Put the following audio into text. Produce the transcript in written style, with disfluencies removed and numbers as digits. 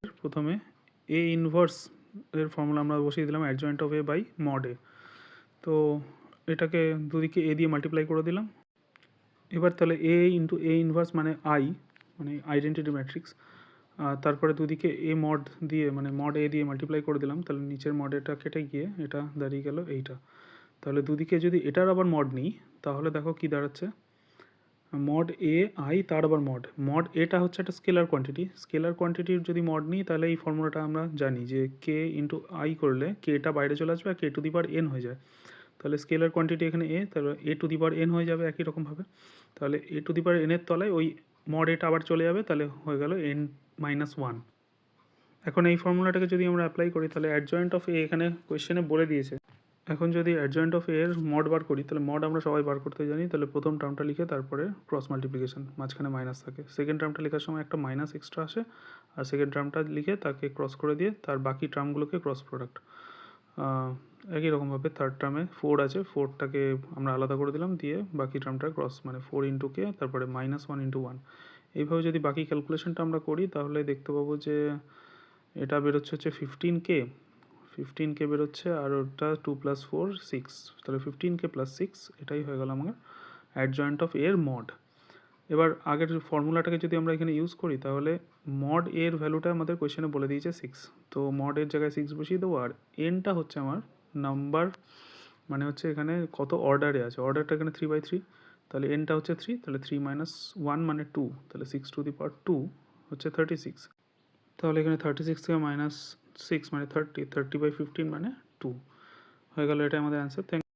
প্রথমে A inverse এর formula আমরা বসিয়ে দিলাম adjoint of A by mod A. তো এটাকে দুদিকে এ দিয়ে মাল্টিপ্লাই করে দিলাম। এবার তাহলে এ ইন্টু এ ইনভার্স মানে আই, মানে আইডেন্টিটি ম্যাট্রিক্স, তারপরে দুদিকে এ মড দিয়ে মানে মড এ দিয়ে মাল্টিপ্লাই করে দিলাম, তাহলে নিচের মড এটা কেটে গিয়ে এটা দাঁড়িয়ে গেল এইটা। তাহলে দুদিকে যদি এটার আবার মড নিই তাহলে দেখো কি দাঁড়াচ্ছে, মড এ আই তার আবার মড এটা হচ্ছে একটা স্কেলার কোয়ান্টিটি, স্কেলার কোয়ান্টিটির যদি মড নিই তাহলে এই ফর্মুলাটা আমরা জানি যে কে ইন্টু আই করলে কেটা বাইরে চলে আসবে আর কে টু দি পাওয়ার এন হয়ে যায়। তাহলে স্কেলার কোয়ান্টিটি এখানে এ, তাহলে এ টু দি পাওয়ার এন হয়ে যাবে একই রকমভাবে। তাহলে এ টু দি পাওয়ার এনের তলায় ওই মড এটা আবার চলে যাবে, তাহলে হয়ে গেল এন মাইনাস ওয়ান। এখন এই ফর্মুলাটাকে যদি আমরা অ্যাপ্লাই করি তাহলে অ্যাডজয়েন্ট অফ এ এখানে কোয়েশ্চেনে বলে দিয়েছে। এখন যদি অ্যাডজয়েন্ট অফ এর মড বার করি তাহলে মড আমরা সবাই বার করতে জানি, তাহলে প্রথম টার্মটা লিখে তারপরে ক্রস মাল্টিপ্লিকেশন, মাঝখানে মাইনাস থাকে, সেকেন্ড টার্মটা লেখার সময় একটা মাইনাস এক্সট্রা আসে, আর সেকেন্ড টার্মটা লিখে তাকে ক্রস করে দিয়ে তার বাকি টার্মগুলোকে ক্রস প্রোডাক্ট। একই রকমভাবে থার্ড টার্মে ফোর আছে, ফোরটাকে আমরা আলাদা করে দিলাম, দিয়ে বাকি টার্মটা ক্রস মানে ফোর ইন্টু কে তারপরে মাইনাস ওয়ান ইন্টু ওয়ান। এইভাবে যদি বাকি ক্যালকুলেশনটা আমরা করি তাহলে দেখতে পাবো যে এটা বেরোচ্ছে হচ্ছে 15K বেরোচ্ছে, আর ওটা 2 + 4 6, তাহলে 15K + 6 এটাই হয়ে গেল আমার অ্যাডজয়েন্ট অফ এর মড। এবার আগের ফর্মুলাটাকে যদি আমরা এখানে ইউজ করি তাহলে মড এর ভ্যালুটা আমাদের কোয়েশ্চেনে বলে দিয়েছে 6, তো মড এর জায়গায় 6 বসিয়ে দেবো, আর এনটা হচ্ছে আমার নাম্বার, মানে হচ্ছে এখানে কত অর্ডারে আছে, অর্ডারটা এখানে 3/3, তাহলে এনটা হচ্ছে 3, তাহলে 3 - 1 মানে 2, তাহলে 6 টু দি পাওয়ার 2 হচ্ছে 36। তাহলে এখানে 36 থেকে -6 মানে 30, 30/15 মানে 2 হয়ে গেল, এটা আমাদের অ্যান্সার। থ্যাংক